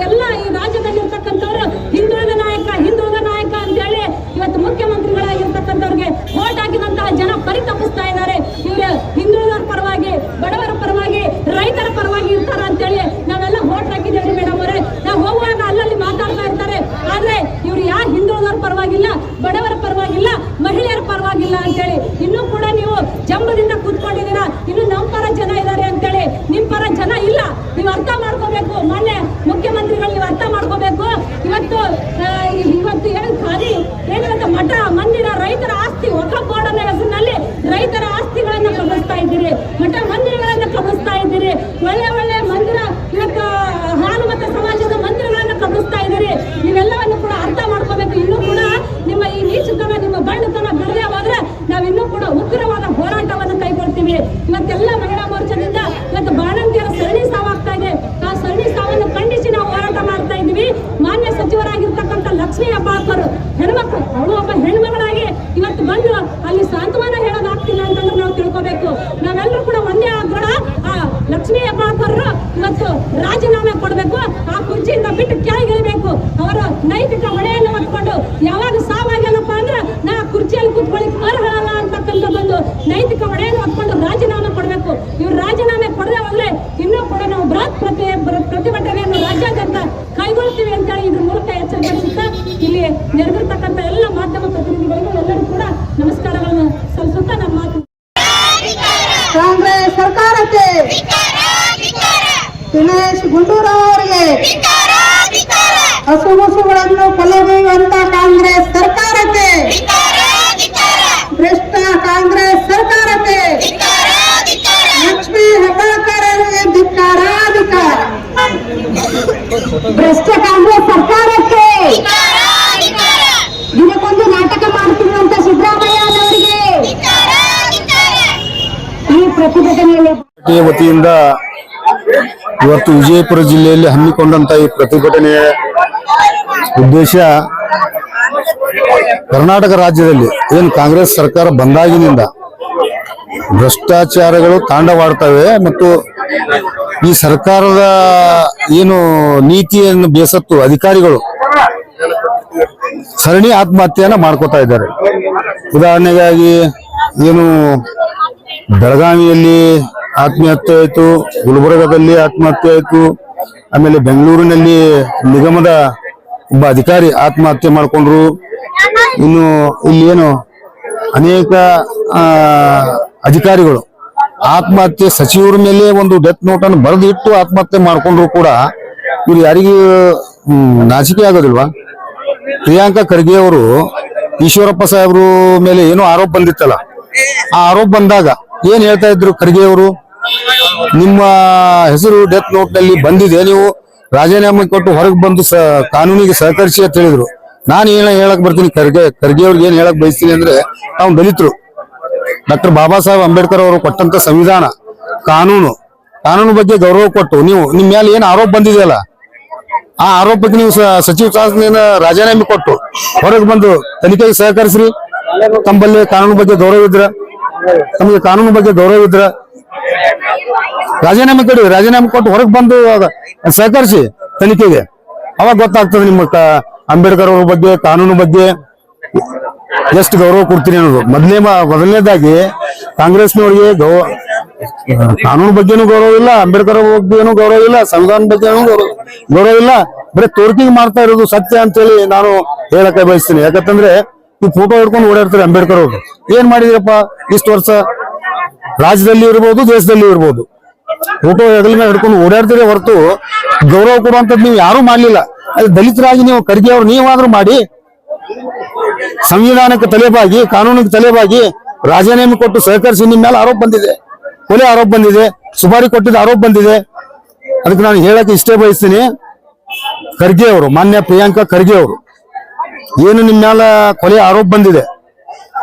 ಎಲ್ಲ ಈ ರಾಜ್ಯದಲ್ಲಿ ಇರ್ತಕ್ಕಂಥವ್ರು ಹಿಂದುಳಿದ ನಾಯಕ ಅಂತ ಹೇಳಿ ಇವತ್ತು ಮುಖ್ಯಮಂತ್ರಿಗಳಾಗಿರ್ತಕ್ಕಂಥವ್ರಿಗೆ ವೋಟ್ ಹಾಕಿದಂತಹ ಜನ ಪರಿತಪಿಸ್ತಾ ಇದ್ದಾರೆ. ಇವ್ರು ಹಿಂದುಳಿದವರ ಪರವಾಗಿ, ಬಡವರ ಪರವಾಗಿ, ರೈತರ ಪರವಾಗಿ ಇರ್ತಾರ ಅಂತೇಳಿ ನಾವೆಲ್ಲ ವೋಟ್ ಹಾಕಿದ್ದೇವೆ ಮೇಡಮ್ ಅವರೇ. ನಾವು ಹೋಗುವಾಗ ಅಲ್ಲಲ್ಲಿ ಮಾತಾಡ್ತಾ ಇರ್ತಾರೆ, ಆದ್ರೆ ಇವ್ರು ಯಾರು ಹಿಂದುಳಿದವರ ಪರವಾಗಿಲ್ಲ, ಬಡವರ ಪರವಾಗಿಲ್ಲ, ಮಹಿಳೆಯರ ಪರವಾಗಿಲ್ಲ ಅಂತೇಳಿ ಇನ್ನೂ ಕೂಡ ನೀವು ಜಂಬದಿಂದ ಕೂತ್ಕೊಂಡಿದ್ದೀರಾ. ಇನ್ನು ನಮ್ಮ ಪರ ಜನ ಇದ್ದಾರೆ ಅಂತೇಳಿ ನಿಮ್ ಪರ ಜನ ಇಲ್ಲ. ನೀವು ಅರ್ಥ ಮಾಡ್ಕೋಬೇಕು. ಮೊನ್ನೆ ಮುಖ್ಯಮಂತ್ರಿಗಳು ನೀವು ಅರ್ಥ ಮಾಡ್ಕೋಬೇಕು. ಇವತ್ತು ಏನಿವತ್ತು ಮಠ ಮಂದಿರ ರೈತರ ಆಸ್ತಿ ವಕ್ಫ್ ಬೋರ್ಡ್ ಅನ್ನೋ ಹೆಸರಿನಲ್ಲಿ ರೈತರ ಆಸ್ತಿಗಳನ್ನ ಕಬಳಿಸ್ತಾ ಇದ್ದೀರಿ, ಮಠ ಮಂದಿರಗಳನ್ನ ಕಬಳಿಸ್ತಾ ಇದ್ದೀರಿ, ಒಳ್ಳೆ ಮಂದಿರ ಇವತ್ತು ಹಾಲು ಮತ್ತು ಸಮಾಜದ ಮಂದಿರಗಳನ್ನ ಕಬಳಿಸ್ತಾ ಇದ್ದೀರಿ. ನೀವೆಲ್ಲವನ್ನು ಕೂಡ ಅರ್ಥ ಮಾಡ್ಕೋಬೇಕು. ಇನ್ನೂ ಕೂಡ ನಿಮ್ಮ ಈ ನೀಚತನ, ನಿಮ್ಮ ಬಂಡತನ ಬಿಡದೆ ಹೋದ್ರೆ ನಾವಿನ್ನೂ ಕೂಡ ಉಗ್ರವಾದ ಹೋರಾಟವನ್ನು ಕೈಗೊಳ್ತೀವಿ. ಇವತ್ತೆಲ್ಲ ಮಹಿಳಾ ಮೋರ್ಚಾದಿಂದ ಇವತ್ತು ಬಾಣಂತಿಯರ ಸರಣಿ ಸಾವಾಗ್ತಾ ಇದೆ. ಆ ಸರಣಿ ಸಾವನ್ನು ಖಂಡಿಸಿ ನಾವು ಹೋರಾಟ ಮಾಡ್ತಾ ಇದ್ದೀವಿ. ಮಾನ್ಯ ಸಚಿವರಾಗಿರ್ತಕ್ಕಂಥ ಲಕ್ಷ್ಮೀ ಹೆಬ್ಬಾಳ್ಕರ್ ಹೆಣ್ಮಕ್ಳು, ಅವಳು ಒಬ್ಬ ಹೆಣ್ಮಗಳಾಗಿ ಇವತ್ತು ಬಂದು ಅಲ್ಲಿ ಸಾಂತ್ವನ ಹೇಳೋದಾಗ್ತಿಲ್ಲ ಅಂತಂದ್ರೆ ನಾವು ತಿಳ್ಕೋಬೇಕು. ನಾವೆಲ್ಲರೂ ಕೂಡ ಒಂದೇ ಆಗ್ರಹ, ಆ ಲಕ್ಷ್ಮೀ ಹೆಬ್ಬಾಳ್ಕರ್ ಇವತ್ತು ರಾಜೀನಾಮೆ ಕೊಡಬೇಕು, ಆ ಕುರ್ಚಿಯಿಂದ ಬಿಟ್ಟು ಕೆಳಗಿಳಿಬೇಕು. ಅವರ ನೈತಿಕ ಹೊಣೆಯನ್ನು ಹೊತ್ಕೊಂಡು ಯಾವಾಗ ಸಾವಾಗ್ಯಾನಪ್ಪ ಅಂದ್ರೆ ನಾ ಕುರ್ಚಿಯಲ್ಲಿ ಕೂತ್ಕೊಳ್ಳಿಕ್ಕೆ ಅರ್ಹರಲ್ಲ ಅಂತಕ್ಕಂಥದ್ದೊಂದು ನೈತಿಕ ಹೊಣೆಯನ್ನು ಹೊತ್ಕೊಂಡು ರಾಜೀನಾಮೆ ಕೊಡಬೇಕು. ಇವ್ರು ರಾಜೀನಾಮೆ ಕೊಡದೆ ಹೋದ್ರೆ ಇನ್ನೂ ಕೂಡ ನಾವು ಬೃಹತ್ ಪ್ರತಿಭಟನೆಯನ್ನು ರಾಜ್ಯಾದ್ಯಂತ ಕೈಗೊಳ್ತೀವಿ ಅಂತೇಳಿ ಇದ್ರ ಮೂಲಕ ಎಚ್ಚರಿಸುತ್ತಾ ಇಲ್ಲಿ ನೆರೆದಿರ್ತಕ್ಕಂಥ ಎಲ್ಲ ಮಾಧ್ಯಮ ಪ್ರತಿನಿಧಿಗಳಿಗೂ ಎಲ್ಲರೂ ಕೂಡ ನಮಸ್ಕಾರಗಳನ್ನು ಸಲ್ಲಿಸುತ್ತಾ ನಮ್ಮ ಮಾತು. ಕಾಂಗ್ರೆಸ್ ಸರ್ಕಾರಕ್ಕೆ ದಿನೇಶ್ ಗುಂಡೂರಾವ್ ಅವರಿಗೆ ಹಸುಗಳನ್ನು ಕೊಲೆಗೈಯುವಂತ ಕಾಂಗ್ರೆಸ್ ಸರ್ಕಾರಕ್ಕೆ, ಭ್ರಷ್ಟ ಕಾಂಗ್ರೆಸ್ ಸರ್ಕಾರಕ್ಕೆ, ಲಕ್ಷ್ಮೀ ಹೆಬ್ಬಾಳ್ಕರ್ ಅವರಿಗೆ ಧಿಕ್ಕಾರ. ಭ್ರಷ್ಟ ಕಾಂಗ್ರೆಸ್ ಸರ್ಕಾರಕ್ಕೆ ದಿನಕ್ಕೊಂದು ನಾಟಕ ಮಾಡುತ್ತಿರುವಂತ ಸಿದ್ದರಾಮಯ್ಯ ಅವರಿಗೆ ಈ ಪ್ರತಿಭಟನೆಯಲ್ಲಿ ವತಿಯಿಂದ ಇವತ್ತು ವಿಜಯಪುರ ಜಿಲ್ಲೆಯಲ್ಲಿ ಹಮ್ಮಿಕೊಂಡಂತ ಈ ಪ್ರತಿಭಟನೆ ಉದ್ದೇಶ ಕರ್ನಾಟಕ ರಾಜ್ಯದಲ್ಲಿ ಏನು ಕಾಂಗ್ರೆಸ್ ಸರ್ಕಾರ ಬಂದಾಗಿನಿಂದ ಭ್ರಷ್ಟಾಚಾರಗಳು ತಾಂಡವಾಡ್ತವೆ ಮತ್ತು ಈ ಸರ್ಕಾರದ ಏನು ನೀತಿಯನ್ನು ಬೇಸತ್ತು ಅಧಿಕಾರಿಗಳು ಸರಣಿ ಆತ್ಮಹತ್ಯೆಯನ್ನ ಮಾಡ್ಕೋತಾ ಇದ್ದಾರೆ. ಉದಾಹರಣೆಗಾಗಿ ಏನು ಬೆಳಗಾವಿಯಲ್ಲಿ ಆತ್ಮಹತ್ಯೆ ಆಯ್ತು, ಗುಲ್ಬರ್ಗದಲ್ಲಿ ಆತ್ಮಹತ್ಯೆ ಆಯ್ತು, ಆಮೇಲೆ ಬೆಂಗಳೂರಿನಲ್ಲಿ ನಿಗಮದ ಒಬ್ಬ ಅಧಿಕಾರಿ ಆತ್ಮಹತ್ಯೆ ಮಾಡ್ಕೊಂಡ್ರು. ಇನ್ನು ಇಲ್ಲಿ ಏನು ಅನೇಕ ಅಧಿಕಾರಿಗಳು ಆತ್ಮಹತ್ಯೆ ಸಚಿವರ ಮೇಲೆ ಒಂದು ಡೆತ್ ನೋಟ್ ಅನ್ನು ಬರೆದು ಇಟ್ಟು ಆತ್ಮಹತ್ಯೆ ಮಾಡ್ಕೊಂಡ್ರು ಕೂಡ ಇವ್ರು ಯಾರಿಗೂ ನಾಚಿಕೆ ಆಗೋದಿಲ್ವಾ? ಪ್ರಿಯಾಂಕಾ ಖರ್ಗೆ ಅವರು ಈಶ್ವರಪ್ಪ ಸಾಹೇಬ್ರು ಮೇಲೆ ಏನೋ ಆರೋಪ ಬಂದಿತ್ತಲ್ಲ, ಆ ಆರೋಪ ಬಂದಾಗ ಏನ್ ಹೇಳ್ತಾ ಇದ್ರು ಖರ್ಗೆ ಅವರು? ನಿಮ್ಮ ಹೆಸರು ಡೆತ್ ನೋಟ್ ನಲ್ಲಿ ಬಂದಿದೆ, ನೀವು ರಾಜೀನಾಮೆ ಕೊಟ್ಟು ಹೊರಗೆ ಬಂದು ಕಾನೂನಿಗೆ ಸಹಕರಿಸಿ ಅಂತ ಹೇಳಿದ್ರು. ನಾನು ಏನ ಹೇಳಕ್ ಬರ್ತೀನಿ, ಖರ್ಗೆ ಅವ್ರಿಗೆ ಏನ್ ಹೇಳಕ್ ಬಯಸ್ತೀನಿ ಅಂದ್ರೆ, ನಾವು ದಲಿತರು, ಡಾಕ್ಟರ್ ಬಾಬಾ ಸಾಹೇಬ್ ಅಂಬೇಡ್ಕರ್ ಅವರು ಕೊಟ್ಟಂತ ಸಂವಿಧಾನ, ಕಾನೂನು ಬಗ್ಗೆ ಗೌರವ ಕೊಟ್ಟು ನೀವು ನಿಮ್ಮ ಮೇಲೆ ಏನ್ ಆರೋಪ ಬಂದಿದೆಯಲ್ಲ, ಆ ಆರೋಪಕ್ಕೆ ನೀವು ಸಚಿವ ಸ್ಥಾನದಿಂದ ರಾಜೀನಾಮೆ ಕೊಟ್ಟು ಹೊರಗೆ ಬಂದು ತನಿಖೆಗೆ ಸಹಕರಿಸ್ರಿ. ತಮ್ಮಲ್ಲಿ ಕಾನೂನು ಬಗ್ಗೆ ಗೌರವ ಇದ್ರ, ತಮಗೆ ಕಾನೂನು ಬಗ್ಗೆ ಗೌರವ ಇದ್ರ ರಾಜೀನಾಮೆ ಕೊಡಿ, ರಾಜೀನಾಮೆ ಕೊಟ್ಟು ಹೊರಗೆ ಬಂದು ಸಹಕರಿಸಿ ತನಿಖೆಗೆ. ಅವಾಗ ಗೊತ್ತಾಗ್ತದೆ ನಿಮ್ಮ ಅಂಬೇಡ್ಕರ್ ಅವ್ರ ಬಗ್ಗೆ, ಕಾನೂನು ಬಗ್ಗೆ ಎಷ್ಟು ಗೌರವ ಕೊಡ್ತೀನಿ ಅನ್ನೋದು. ಮೊದಲನೇದಾಗಿ ಕಾಂಗ್ರೆಸ್ನವರಿಗೆ ಕಾನೂನು ಬಗ್ಗೆನೂ ಗೌರವ ಇಲ್ಲ, ಅಂಬೇಡ್ಕರ್ ಬಗ್ಗೆನೂ ಗೌರವ ಇಲ್ಲ, ಸಂವಿಧಾನ ಬಗ್ಗೆನೂ ಗೌರವ ಇಲ್ಲ, ಬರೀ ತೋರ್ಕಿಂಗ್ ಮಾಡ್ತಾ ಇರೋದು ಸತ್ಯ ಅಂತೇಳಿ ನಾನು ಹೇಳಕ್ಕೆ ಬಯಸ್ತೀನಿ. ಯಾಕಂತಂದ್ರೆ ಈ ಫೋಟೋ ಹಿಡ್ಕೊಂಡು ಓಡಾಡ್ತಾರೆ ಅಂಬೇಡ್ಕರ್ ಅವರು. ಏನ್ ಮಾಡಿದ್ರಪ್ಪ ಇಷ್ಟು ವರ್ಷ? ರಾಜ್ಯದಲ್ಲಿ ಇರ್ಬೋದು, ದೇಶದಲ್ಲಿ ಇರ್ಬೋದು, ಫೋಟೋ ಹೆಗಲ ಮೇಲೆ ಹಿಡ್ಕೊಂಡು ಓಡಾಡ್ತೀರಿ ಹೊರತು ಗೌರವ ಕೊಡುವಂತದ್ದು ನೀವು ಯಾರು ಮಾಡ್ಲಿಲ್ಲ. ಅದು ದಲಿತರಾಗಿ ನೀವು ಖರ್ಗೆ ಅವ್ರು ನೀವಾದ್ರೂ ಮಾಡಿ, ಸಂವಿಧಾನಕ್ಕೆ ತಲೆಬಾಗಿ, ಕಾನೂನಿಗೆ ತಲೆಬಾಗಿ ರಾಜೀನಾಮೆ ಕೊಟ್ಟು ಸಹಕರಿಸಿ. ನಿಮ್ಮ ಮೇಲೆ ಆರೋಪ ಬಂದಿದೆ, ಕೊಲೆ ಆರೋಪ ಬಂದಿದೆ, ಸುಪಾರಿ ಕೊಟ್ಟಿದ್ದ ಆರೋಪ ಬಂದಿದೆ. ಅದಕ್ಕೆ ನಾನು ಹೇಳಕ್ಕೆ ಇಷ್ಟೇ ಬಯಸ್ತೀನಿ, ಖರ್ಗೆ ಅವರು, ಮಾನ್ಯ ಪ್ರಿಯಾಂಕಾ ಖರ್ಗೆ ಅವರು, ಏನು ನಿಮ್ಮ ಮೇಲೆ ಕೊಲೆ ಆರೋಪ ಬಂದಿದೆ,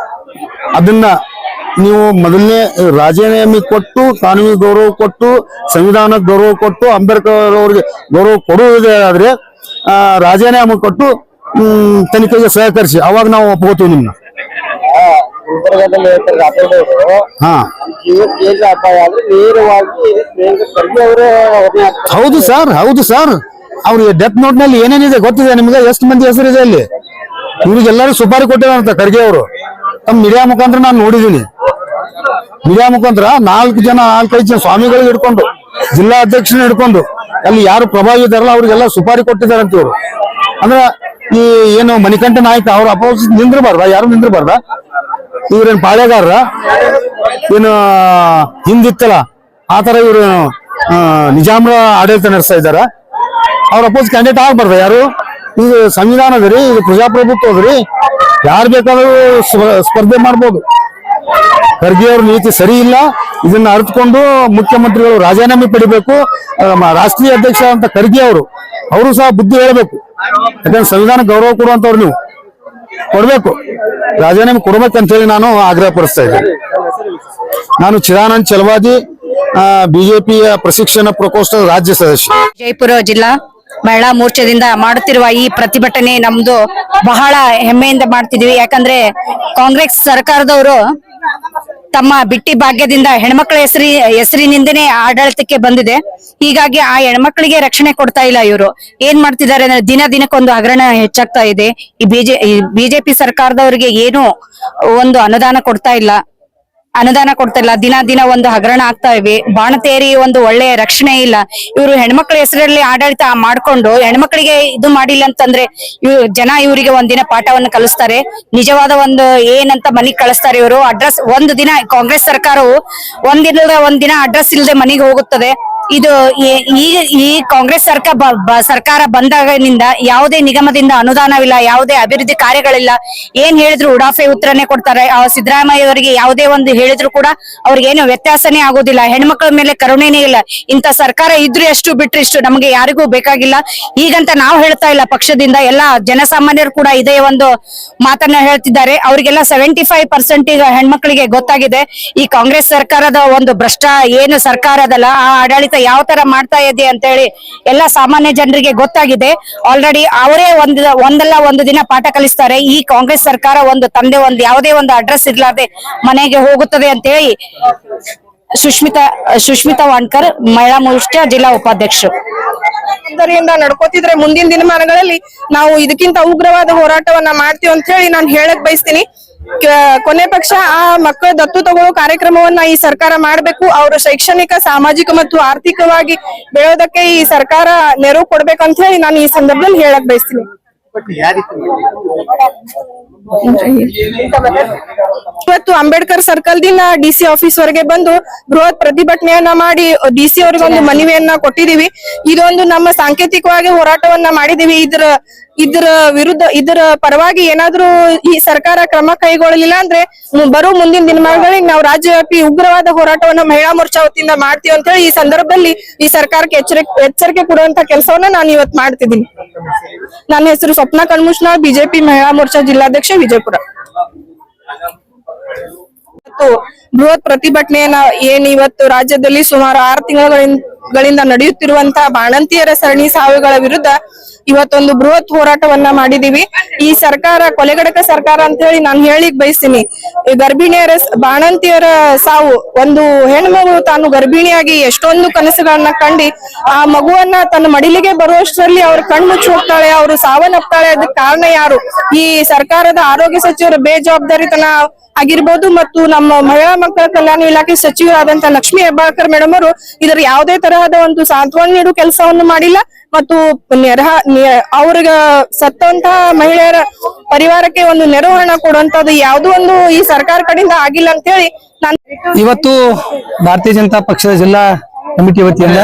ಅದನ್ನ ನೀವು ಮೊದಲನೇ ರಾಜೀನಾಮೆ ಕೊಟ್ಟು, ಕಾನೂನಿಗೆ ಗೌರವ ಕೊಟ್ಟು, ಸಂವಿಧಾನಕ್ಕೆ ಗೌರವ ಕೊಟ್ಟು, ಅಂಬೇಡ್ಕರ್ ಅವರಿಗೆ ಗೌರವ ಕೊಡುವುದೇ ಆದ್ರೆ ರಾಜೀನಾಮೆ ಕೊಟ್ಟು ತನಿಖೆಗೆ ಸಹಕರಿಸಿ, ಅವಾಗ ನಾವು ಒಪ್ಕೋತೀವಿ ನಿಮ್ನ. ಹೌದು ಸರ್, ಹೌದು ಸರ್. ಅವ್ರಿಗೆ ಡೆತ್ ನೋಟ್ ನಲ್ಲಿ ಏನೇನಿದೆ ಗೊತ್ತಿದೆ ನಿಮ್ಗೆ? ಎಷ್ಟು ಮಂದಿ ಹೆಸರಿದೆ ಅಲ್ಲಿ? ಇವ್ರಿಗೆಲ್ಲರೂ ಸುಪಾರಿ ಕೊಟ್ಟಿದಾರಂತ ಖರ್ಗೆ ಅವರು. ತಮ್ಮ ಮೀಡಿಯಾ ಮುಖಾಂತರ ನಾನು ನೋಡಿದೀನಿ. ಮೀಡಿಯಾ ಮುಖಾಂತರ 4-5 ಜನ ಸ್ವಾಮಿಗಳಿಗೆ ಹಿಡ್ಕೊಂಡು, ಜಿಲ್ಲಾ ಅಧ್ಯಕ್ಷನ ಹಿಡ್ಕೊಂಡು, ಅಲ್ಲಿ ಯಾರು ಪ್ರಭಾವಿ ಇದಾರಲ್ಲ ಅವ್ರಿಗೆಲ್ಲ ಸುಪಾರಿ ಕೊಟ್ಟಿದಾರಂತ ಇವರು. ಅಂದ್ರೆ ಈ ಏನು ಮಣಿಕಂಠ ನಾಯ್ಕ ಅವ್ರ ಅಪೋಸಿಟ್ ನಿಂದ್ರಬಾರ್ದ? ಯಾರು ನಿಂದ್ರಬಾರ್ದ? ಇವ್ರೇನ್ ಪಾಳೆಗಾರರ? ಏನು ಹಿಂದಿತ್ತಲ್ಲ ಆತರ ಇವ್ರು ನಿಜಾಮ್ರ ಆಡಳಿತ ನಡೆಸ್ತಾ ಇದ್ದಾರ? ಅವ್ರ ಅಪೋಸಿಟ್ ಕ್ಯಾಂಡಿಡೇಟ್ ಆಗ್ಬಾರ್ದ ಯಾರು? ಇದು ಸಂವಿಧಾನ ಅದ್ರಿ, ಇದು ಪ್ರಜಾಪ್ರಭುತ್ವ ಅದ್ರಿ, ಯಾರು ಬೇಕಾದ್ರೂ ಸ್ಪರ್ಧೆ ಮಾಡ್ಬೋದು. ಖರ್ಗೆ ಅವ್ರ ನೀತಿ ಸರಿ ಇಲ್ಲ. ಇದನ್ನ ಅರ್ಥಕೊಂಡು ಮುಖ್ಯಮಂತ್ರಿಗಳು ರಾಜೀನಾಮೆ ಪಡಿಬೇಕು. ರಾಷ್ಟ್ರೀಯ ಅಧ್ಯಕ್ಷ ಅಂತ ಖರ್ಗೆ ಅವರು ಸಹ ಬುದ್ಧಿ ಹೇಳಬೇಕು. ಯಾಕಂದ್ರೆ ಸಂವಿಧಾನ ಗೌರವ ಕೊಡುವಂತವ್ರು, ನೀವು ಕೊಡ್ಬೇಕು, ರಾಜೀನಾಮೆ ಕೊಡ್ಬೇಕಂತ ಹೇಳಿ ನಾನು ಆಗ್ರಹ ಪಡಿಸ್ತಾ ಇದ್ದೇನೆ. ನಾನು ಚಿದಾನಂದ್ ಚಲವಾದಿ, ಬಿಜೆಪಿಯ ಪ್ರಶಿಕ್ಷಣ ಪ್ರಕೋಷ್ಠದ ರಾಜ್ಯ ಸದಸ್ಯ. ವಿಜಯಪುರ ಜಿಲ್ಲಾ ಮಹಿಳಾ ಮೋರ್ಚಾದಿಂದ ಮಾಡುತ್ತಿರುವ ಈ ಪ್ರತಿಭಟನೆ ನಮ್ದು ಬಹಳ ಹೆಮ್ಮೆಯಿಂದ ಮಾಡ್ತಿದೀವಿ. ಯಾಕಂದ್ರೆ ಕಾಂಗ್ರೆಸ್ ಸರ್ಕಾರದವರು ತಮ್ಮ ಬಿಟ್ಟಿ ಭಾಗ್ಯದಿಂದ ಹೆಣ್ಮಕ್ಳ ಹೆಸರಿನಿಂದನೇ ಆಡಳಿತಕ್ಕೆ ಬಂದಿದೆ. ಹೀಗಾಗಿ ಆ ಹೆಣ್ಮಕ್ಳಿಗೆ ರಕ್ಷಣೆ ಕೊಡ್ತಾ ಇಲ್ಲ. ಇವರು ಏನ್ ಮಾಡ್ತಿದ್ದಾರೆ ಅಂದ್ರೆ ದಿನಕ್ಕೊಂದು ಹಗರಣ ಹೆಚ್ಚಾಗ್ತಾ ಇದೆ. ಈ ಬಿಜೆಪಿ ಸರ್ಕಾರದವರಿಗೆ ಏನು ಒಂದು ಅನುದಾನ ಕೊಡ್ತಾ ಇಲ್ಲ, ದಿನ ಒಂದು ಹಗರಣ ಆಗ್ತಾ ಇವೆ. ಬಾಣತೇರಿ ಒಂದು ಒಳ್ಳೆಯ ರಕ್ಷಣೆ ಇಲ್ಲ. ಇವರು ಹೆಣ್ಮಕ್ಳ ಹೆಸರಲ್ಲಿ ಆಡಳಿತ ಮಾಡ್ಕೊಂಡು ಹೆಣ್ಮಕ್ಳಿಗೆ ಇದು ಮಾಡಿಲ್ಲ ಅಂತಂದ್ರೆ ಜನ ಇವರಿಗೆ ಒಂದಿನ ಪಾಠವನ್ನು ಕಲಿಸ್ತಾರೆ. ನಿಜವಾದ ಒಂದು ಏನಂತ ಮನೆಗ್ ಕಳಿಸ್ತಾರೆ. ಇವರು ಅಡ್ರೆಸ್ ಒಂದು ದಿನ ಕಾಂಗ್ರೆಸ್ ಸರ್ಕಾರವು ಒಂದಿನ ಅಡ್ರೆಸ್ ಇಲ್ಲದೆ ಮನೆಗೆ ಹೋಗುತ್ತದೆ. ಇದು ಈ ಕಾಂಗ್ರೆಸ್ ಸರ್ಕಾರ ಬಂದಾಗಿನಿಂದ ಯಾವುದೇ ನಿಗಮದಿಂದ ಅನುದಾನವಿಲ್ಲ, ಯಾವುದೇ ಅಭಿವೃದ್ಧಿ ಕಾರ್ಯಗಳಿಲ್ಲ. ಏನ್ ಹೇಳಿದ್ರು ಉಡಾಫೆ ಉತ್ತರನೇ ಕೊಡ್ತಾರೆ. ಸಿದ್ದರಾಮಯ್ಯ ಅವರಿಗೆ ಯಾವುದೇ ಒಂದು ಹೇಳಿದ್ರು ಕೂಡ ಅವ್ರಿಗೇನು ವ್ಯತ್ಯಾಸನೇ ಆಗೋದಿಲ್ಲ. ಹೆಣ್ಮಕ್ಳ ಮೇಲೆ ಕರುಣೆನೇ ಇಲ್ಲ. ಇಂತ ಸರ್ಕಾರ ಇದ್ರು ಎಷ್ಟು ಬಿಟ್ರು ಇಷ್ಟು, ನಮಗೆ ಯಾರಿಗೂ ಬೇಕಾಗಿಲ್ಲ. ಈಗಂತ ನಾವು ಹೇಳ್ತಾ ಇಲ್ಲ, ಪಕ್ಷದಿಂದ ಎಲ್ಲಾ ಜನಸಾಮಾನ್ಯರು ಕೂಡ ಇದೇ ಒಂದು ಮಾತನ್ನ ಹೇಳ್ತಿದ್ದಾರೆ. ಅವರಿಗೆಲ್ಲ 75% ಈಗ ಹೆಣ್ಮಕ್ಳಿಗೆ ಗೊತ್ತಾಗಿದೆ ಈ ಕಾಂಗ್ರೆಸ್ ಸರ್ಕಾರದ ಒಂದು ಭ್ರಷ್ಟ ಏನು ಸರ್ಕಾರ ಅದಲ್ಲ, ಆ ಆಡಳಿತ ಯಾವ ತರ ಮಾಡ್ತಾ ಇದೆ ಅಂತ ಹೇಳಿ ಎಲ್ಲ ಸಾಮಾನ್ಯ ಜನರಿಗೆ ಗೊತ್ತಾಗಿದೆ. ಆಲ್ರೆಡಿ ಅವರೇ ಒಂದಲ್ಲ ಒಂದು ದಿನ ಪಾಠ ಕಲಿಸ್ತಾರೆ. ಈ ಕಾಂಗ್ರೆಸ್ ಸರ್ಕಾರ ತಂದೆ ಯಾವುದೇ ಒಂದು ಅಡ್ರೆಸ್ ಇರ್ಲಾರ್ದೆ ಮನೆಗೆ ಹೋಗುತ್ತದೆ ಅಂತ ಹೇಳಿ ಸುಷ್ಮಿತಾ ವಾಣ್ಕರ್, ಮಹಿಳಾ ಮೋರ್ಚಾ ಜಿಲ್ಲಾ ಉಪಾಧ್ಯಕ್ಷರು. ಇದರಿಂದ ನಡ್ಕೋತಿದ್ರೆ ಮುಂದಿನ ದಿನಮಾನಗಳಲ್ಲಿ ನಾವು ಇದಕ್ಕಿಂತ ಉಗ್ರವಾದ ಹೋರಾಟವನ್ನ ಮಾಡ್ತೀವಿ ಅಂತ ಹೇಳಿ ನಾನು ಹೇಳಕ್ ಬಯಸ್ತೀನಿ. ಕೊನೆ ಪಕ್ಷ ಆ ಮಕ್ಕಳ ದತ್ತು ತಗೊಳ್ಳೋ ಕಾರ್ಯಕ್ರಮವನ್ನ ಈ ಸರ್ಕಾರ ಮಾಡ್ಬೇಕು. ಅವರು ಶೈಕ್ಷಣಿಕ, ಸಾಮಾಜಿಕ ಮತ್ತು ಆರ್ಥಿಕವಾಗಿ ಬೆಳೆಯೋದಕ್ಕೆ ಈ ಸರ್ಕಾರ ನೆರವು ಕೊಡ್ಬೇಕಂತ ಹೇಳಿ ನಾನು ಈ ಸಂದರ್ಭದಲ್ಲಿ ಹೇಳಕ್ ಬಯಸ್ತೀನಿ. ಇವತ್ತು ಅಂಬೇಡ್ಕರ್ ಸರ್ಕಲ್ ದಿಂದ DC ಆಫೀಸ್ ವರೆಗೆ ಬಂದು ಬೃಹತ್ ಪ್ರತಿಭಟನೆಯನ್ನ ಮಾಡಿ DC ಅವರಿಗೆ ಒಂದು ಮನವಿಯನ್ನ ಕೊಟ್ಟಿದೀವಿ. ಇದೊಂದು ನಮ್ಮ ಸಾಂಕೇತಿಕವಾಗಿ ಹೋರಾಟವನ್ನ ಮಾಡಿದೀವಿ. ಇದರ ವಿರುದ್ಧ, ಇದರ ಪರವಾಗಿ ಏನಾದ್ರೂ ಈ ಸರ್ಕಾರ ಕ್ರಮ ಕೈಗೊಳ್ಳಲಿಲ್ಲ ಅಂದ್ರೆ ಬರೋ ಮುಂದಿನ ದಿನಮಾನಗಳಿಗೆ ನಾವು ರಾಜ್ಯವ್ಯಾಪಿ ಉಗ್ರವಾದ ಹೋರಾಟವನ್ನ ಮಹಿಳಾ ಮೋರ್ಚಾ ವತಿಯಿಂದ ಮಾಡ್ತೀವಿ ಅಂತ ಹೇಳಿ ಈ ಸಂದರ್ಭದಲ್ಲಿ ಈ ಸರ್ಕಾರಕ್ಕೆ ಎಚ್ಚರಿಕೆ ಕೊಡುವಂತ ಕೆಲಸವನ್ನ ನಾನು ಇವತ್ತು ಮಾಡ್ತಿದ್ದೀನಿ. ನನ್ನ ಹೆಸರು ಸ್ವಪ್ನ ಕಣ್ಮುಷ್ನಾಳ್, ಬಿಜೆಪಿ ಮಹಿಳಾ ಮೋರ್ಚಾ ಜಿಲ್ಲಾಧ್ಯಕ್ಷ, ವಿಜಯಪುರ. ಬೃಹತ್ ಪ್ರತಿಭಟನೆಯನ್ನ ಇವತ್ತು ರಾಜ್ಯದಲ್ಲಿ ಸುಮಾರು 6 ತಿಂಗಳಿಂದ ನಡೆಯುತ್ತಿರುವಂತಹ ಬಾಣಂತಿಯರ ಸರಣಿ ಸಾವಿಗಳ ವಿರುದ್ಧ ಇವತ್ತೊಂದು ಬೃಹತ್ ಹೋರಾಟವನ್ನ ಮಾಡಿದೀವಿ. ಈ ಸರ್ಕಾರ ಕೊಲೆಗಡಕ ಸರ್ಕಾರ ಅಂತ ಹೇಳಿ ನಾನು ಹೇಳಿಕ್ ಬಯಸ್ತೀನಿ. ಗರ್ಭಿಣಿಯರ, ಬಾಣಂತಿಯರ ಸಾವು, ಒಂದು ಹೆಣ್ಮಗು ತಾನು ಗರ್ಭಿಣಿಯಾಗಿ ಎಷ್ಟೊಂದು ಕನಸುಗಳನ್ನ ಕಂಡು ಆ ಮಗುವನ್ನ ತನ್ನ ಮಡಿಲಿಗೆ ಬರುವಷ್ಟರಲ್ಲಿ ಅವ್ರ ಕಣ್ಮುಚ್ಚಿ ಹೋಗ್ತಾಳೆ, ಅವರು ಸಾವನ್ನಪ್ತಾಳೆ. ಅದಕ್ಕೆ ಕಾರಣ ಯಾರು? ಈ ಸರ್ಕಾರದ ಆರೋಗ್ಯ ಸಚಿವರ ಬೇಜವಾಬ್ದಾರಿತನ ಆಗಿರ್ಬೋದು ಮತ್ತು ನಮ್ಮ ಮಹಿಳಾ ಮಕ್ಕಳ ಕಲ್ಯಾಣ ಇಲಾಖೆ ಸಚಿವರಾದಂತ ಲಕ್ಷ್ಮೀ ಹೆಬ್ಬಾಳ್ಕರ್ ಮೇಡಮ್ ಅವರು ಇದರ ಯಾವುದೇ ತರಹದ ಒಂದು ಸಾಂತ್ವನ ನೀಡುವ ಕೆಲಸವನ್ನು ಮಾಡಿಲ್ಲ ಮತ್ತು ಅವ್ರಿಗೆ ಸತ್ತಂತಹ ಮಹಿಳೆಯರ ಪರಿವಾರಕ್ಕೆ ಒಂದು ನೆರವು ಹಣ ಕೊಡುವಂತದ್ದು ಯಾವುದೋ ಒಂದು ಈ ಸರ್ಕಾರ ಕಡೆಯಿಂದ ಆಗಿಲ್ಲ ಅಂತ ಹೇಳಿ ನಾನು ಇವತ್ತು ಭಾರತೀಯ ಜನತಾ ಪಕ್ಷದ ಜಿಲ್ಲಾ ಕಮಿಟಿ ವತಿಯಿಂದ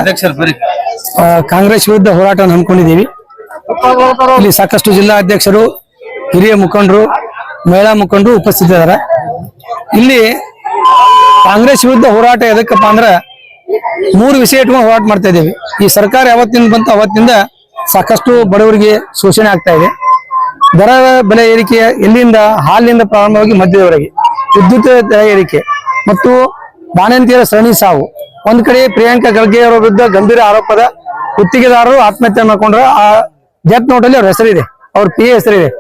ಕಾಂಗ್ರೆಸ್ ವಿರುದ್ಧ ಹೋರಾಟವನ್ನು ಹಮ್ಮಿಕೊಂಡಿದ್ದೀವಿ. ಇಲ್ಲಿ ಸಾಕಷ್ಟು ಜಿಲ್ಲಾ ಅಧ್ಯಕ್ಷರು, ಹಿರಿಯ ಮುಖಂಡರು, ಮಹಿಳಾ ಮುಖಂಡರು ಉಪಸ್ಥಿತರಿದ್ದಾರೆ. ಇಲ್ಲಿ ಕಾಂಗ್ರೆಸ್ ವಿರುದ್ಧ ಹೋರಾಟ ಎದಕ್ಕಪ್ಪ ಅಂದ್ರೆ 3 ವಿಷಯ ಇಟ್ಕೊಂಡು ಹೋರಾಟ ಮಾಡ್ತಾ ಇದ್ದೀವಿ. ಈ ಸರ್ಕಾರ ಯಾವತ್ತಿಂದ ಬಂತು ಅವತ್ತಿಂದ ಸಾಕಷ್ಟು ಬಡವರಿಗೆ ಶೋಷಣೆ ಆಗ್ತಾ ಇದೆ. ದರ ಬೆಲೆ ಏರಿಕೆ ಎಲ್ಲಿಂದ ಹಾಲಿನಿಂದ ಪ್ರಾರಂಭವಾಗಿ ಮಧ್ಯದವರೆಗೆ, ವಿದ್ಯುತ್ ದರ ಏರಿಕೆ ಮತ್ತು ಬಾಣಂತಿಯರ ಸರಣಿ ಸಾವು. ಒಂದ್ ಕಡೆ ಪ್ರಿಯಾಂಕಾ ಖರ್ಗೆ ಅವರ ವಿರುದ್ಧ ಗಂಭೀರ ಆರೋಪದ ಗುತ್ತಿಗೆದಾರರು ಆತ್ಮಹತ್ಯೆ ಮಾಡ್ಕೊಂಡ್ರ ಆ ಡೆತ್ ನೋಟ್ ಅಲ್ಲಿ ಅವ್ರ ಹೆಸರಿದೆ, ಅವ್ರ PA ಹೆಸರಿದೆ.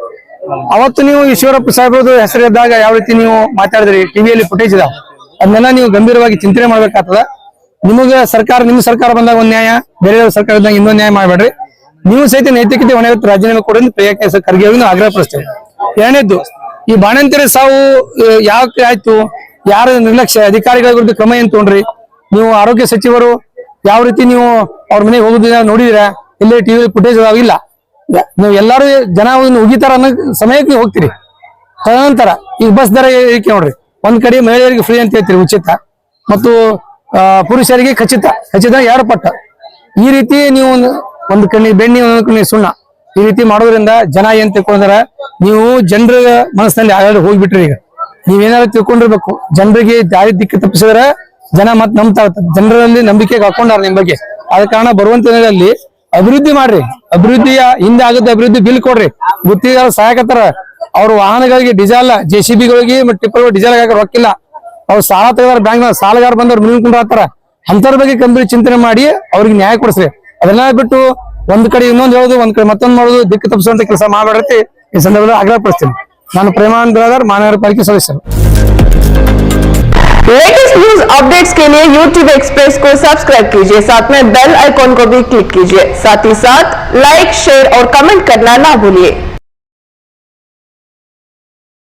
ಅವತ್ತು ನೀವು ಈಶ್ವರಪ್ಪ ಸಾಹೇಬ್ರದ್ದು ಹೆಸರಿದ್ದಾಗ ಯಾವ ರೀತಿ ನೀವು ಮಾತಾಡಿದ್ರಿ, ಟಿವಿಯಲ್ಲಿ ಫುಟೇಜ್ ಇದಾವ, ಅದನ್ನೆಲ್ಲ ನೀವು ಗಂಭೀರವಾಗಿ ಚಿಂತನೆ ಮಾಡ್ಬೇಕಾಗ್ತದ. ನಿಮ್ಮ ಸರ್ಕಾರ ಬಂದಾಗ ಒಂದ್ ನ್ಯಾಯ, ಬೇರೆ ಸರ್ಕಾರ ಇದ್ದಾಗ ಇನ್ನೊಂದು ನ್ಯಾಯ ಮಾಡ್ಬೇಡ್ರಿ. ನೀವು ಸಹಿತ ನೈತಿಕತೆ ಹೊಣೆಯುತ್ತೆ ರಾಜೀನಾಮೆ ಕೊಡಿ ಪ್ರಿಯಾಂಕಾ ಖರ್ಗೆ ಅವರಿಗೆ ಆಗ್ರಹ ಪಡಿಸ್ತೇವೆ. ಎರಡನೇದ್ದು, ಈ ಬಾಣಂತಿಯರ ಸಾವು ಯಾಕೆ ಆಯ್ತು, ಯಾರ ನಿರ್ಲಕ್ಷ್ಯ, ಅಧಿಕಾರಿಗಳ ವಿರುದ್ಧ ಕ್ರಮ ಏನ್ ತಗೊಂಡ್ರಿ? ನೀವು ಆರೋಗ್ಯ ಸಚಿವರು ಯಾವ ರೀತಿ ನೀವು ಅವ್ರ ಮನೆಗೆ ಹೋಗುದಿಲ್ಲ ನೋಡಿದಿರಾ? ಇಲ್ಲೇ ಟಿವಿ ಫುಟೇಜ್ ಇಲ್ಲ. ನೀವು ಎಲ್ಲಾರು ಜನ ಉಗಿತಾರ ಅನ್ನೋ ಸಮಯಕ್ಕೆ ನೀವು ಹೋಗ್ತೀರಿ. ತದನಂತರ ಈಗ ಬಸ್ ದರ ಏರಿಕೆ ನೋಡ್ರಿ, ಒಂದ್ ಕಡೆ ಮಹಿಳೆಯರಿಗೆ ಫ್ರೀ ಅಂತ ಹೇಳ್ತೀರಿ ಉಚಿತ, ಮತ್ತು ಪುರುಷರಿಗೆ ಖಚಿತ 2 ಪಟ್ಟು. ಈ ರೀತಿ ನೀವು ಒಂದ್ ಕಣ್ಣಿ ಬೆಣ್ಣಿ, ಒಂದೊಂದ್ ಕಣ್ಣಿ ಸುಣ್ಣ, ಈ ರೀತಿ ಮಾಡೋದ್ರಿಂದ ಜನ ಏನ್ ತಿಳ್ಕೊಂಡ್ರ, ನೀವು ಜನರ ಮನಸ್ಸಿನಲ್ಲಿ ಆಗಾಗ ಹೋಗ್ಬಿಟ್ರಿ. ಈಗ ನೀವೇನಾದ್ರು ತಿಳ್ಕೊಂಡಿರ್ಬೇಕು, ಜನರಿಗೆ ದಾರಿ ದಿಕ್ಕು ತಪ್ಪಿಸಿದ್ರೆ ಜನ ಮತ್ ನಂಬ್ತಾ ಇರ್ತಾರೆ. ಜನರಲ್ಲಿ ನಂಬಿಕೆಗೆ ಹಾಕೊಂಡಾರ ನಿಮ್ ಬಗ್ಗೆ. ಆದ ಕಾರಣ ಬರುವಂತ ದಿನದಲ್ಲಿ ಅಭಿವೃದ್ಧಿ ಮಾಡ್ರಿ. ಅಭಿವೃದ್ಧಿಯ ಹಿಂದೆ ಆಗುತ್ತೆ ಅಭಿವೃದ್ಧಿ ಬಿಲ್ ಕೊಡ್ರಿ. ಗುತ್ತಿಗೆದಾರ ಸಹಾಯಕತ್ತಾರ, ಅವ್ರ ವಾಹನಗಳಿಗೆ ಡೀಸೆಲ್, JCBಗಳಿಗೆ ಮತ್ತು ಟಿಪ್ಪರ್ಗಳು ಡೀಸೆಲ್ ಹಾಕಿ ರೊಕ್ಕಿಲ್ಲ. ಅವ್ರು ಸಾಲ ತೆಗೆದಾರ, ಬ್ಯಾಂಕ್ ಸಾಲಗಾರ ಬಂದವ್ರು ಮಿಲ್ಕೊಂಡ್ ಹಾಕ್ತಾರ. ಅಂತವ್ರ ಬಗ್ಗೆ ಗಂಭೀರ ಚಿಂತನೆ ಮಾಡಿ ಅವ್ರಿಗೆ ನ್ಯಾಯ ಕೊಡಿಸ್ರಿ. ಅದೆಲ್ಲ ಬಿಟ್ಟು ಒಂದ್ ಕಡೆ ಇನ್ನೊಂದು ಹೇಳುದು, ಒಂದ್ ಕಡೆ ಮತ್ತೊಂದು ಮಾಡೋದು, ದಿಕ್ಕು ತಪ್ಪಿಸುವಂತ ಕೆಲಸ ಮಾಡಬೇಡ್ರಿ. ಈ ಸಂದರ್ಭದಲ್ಲಿ ಆಗ್ರಹ ಪಡಿಸ್ತೀನಿ. ನಾನು ಪ್ರೇಮಾನಂದ ಬಿರಾದಾರ್, ಮಹಾನಗರ ಪಾಲಿಕೆ ಸದಸ್ಯರು. लेटेस्ट न्यूज अपडेट्स के लिए YouTube एक्सप्रेस को सब्सक्राइब कीजिए, साथ में बेल आइकॉन को भी क्लिक कीजिए। साथ ही साथ लाइक, शेयर और कमेंट करना ना भूलिए।